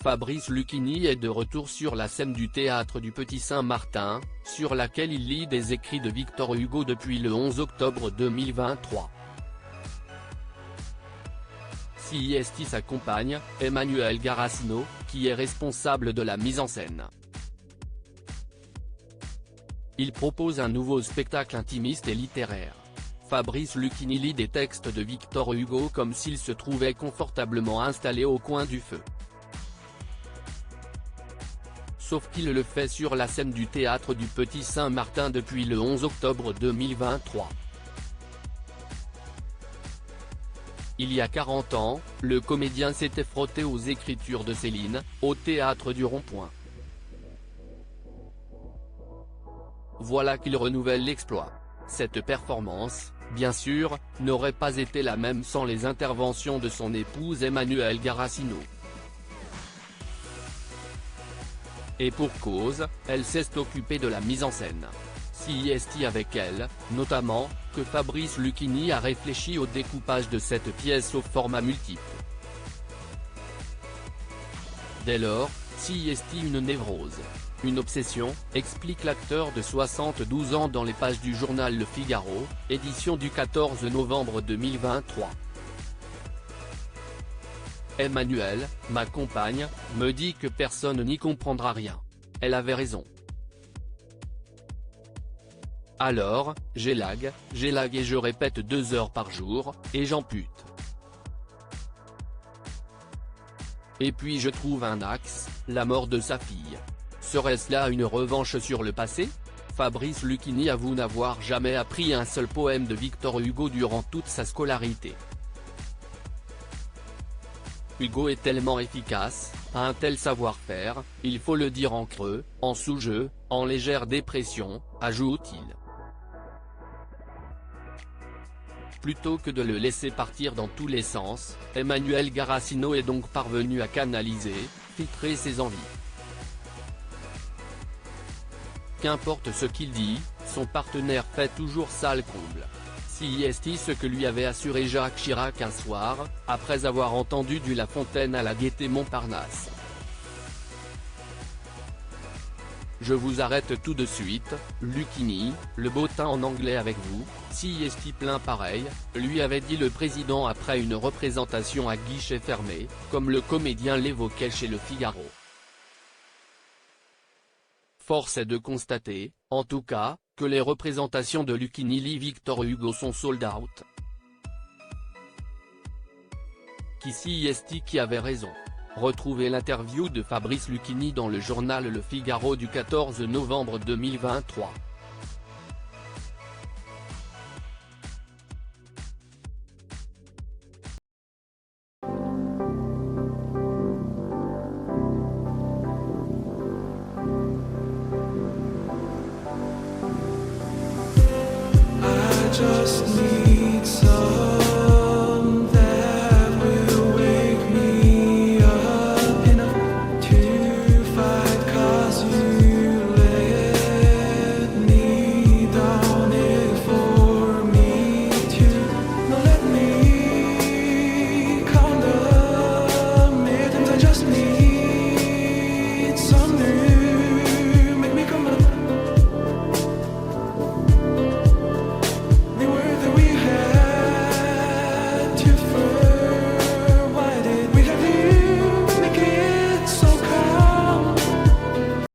Fabrice Lucchini est de retour sur la scène du théâtre du Petit Saint-Martin, sur laquelle il lit des écrits de Victor Hugo depuis le 11 octobre 2023. CIST s'accompagne, Emmanuel Garacino, qui est responsable de la mise en scène. Il propose un nouveau spectacle intimiste et littéraire. Fabrice Lucchini lit des textes de Victor Hugo comme s'il se trouvait confortablement installé au coin du feu. Sauf qu'il le fait sur la scène du théâtre du Petit Saint-Martin depuis le 11 octobre 2023. Il y a 40 ans, le comédien s'était frotté aux écritures de Céline, au théâtre du Rond-Point. Voilà qu'il renouvelle l'exploit. Cette performance, bien sûr, n'aurait pas été la même sans les interventions de son épouse Emmanuelle Garacino. Et pour cause, elle s'est occupée de la mise en scène. CIST avec elle, notamment, que Fabrice Lucchini a réfléchi au découpage de cette pièce au format multiple. Dès lors, CIST une névrose. Une obsession, explique l'acteur de 72 ans dans les pages du journal Le Figaro, édition du 14 novembre 2023. Emmanuelle, ma compagne, me dit que personne n'y comprendra rien. Elle avait raison. Alors, j'élague et je répète 2 heures par jour, et j'ampute. Et puis je trouve un axe, la mort de sa fille. Serait-ce là une revanche sur le passé? Fabrice Lucchini avoue n'avoir jamais appris un seul poème de Victor Hugo durant toute sa scolarité. Hugo est tellement efficace, a un tel savoir-faire, il faut le dire en creux, en sous-jeu, en légère dépression, ajoute-t-il. Plutôt que de le laisser partir dans tous les sens, Emmanuel Garacino est donc parvenu à canaliser, filtrer ses envies. Qu'importe ce qu'il dit, son partenaire fait toujours sale comble. CIST ce que lui avait assuré Jacques Chirac un soir, après avoir entendu du La Fontaine à la Gaîté Montparnasse. Je vous arrête tout de suite, Lucchini, le bottin en anglais avec vous, CIST plein pareil, lui avait dit le président après une représentation à guichet fermé, comme le comédien l'évoquait chez Le Figaro. Force est de constater, en tout cas, que les représentations de Lucchini lit Victor Hugo sont sold out. Qui avait raison. Retrouvez l'interview de Fabrice Lucchini dans le journal Le Figaro du 14 novembre 2023. Just need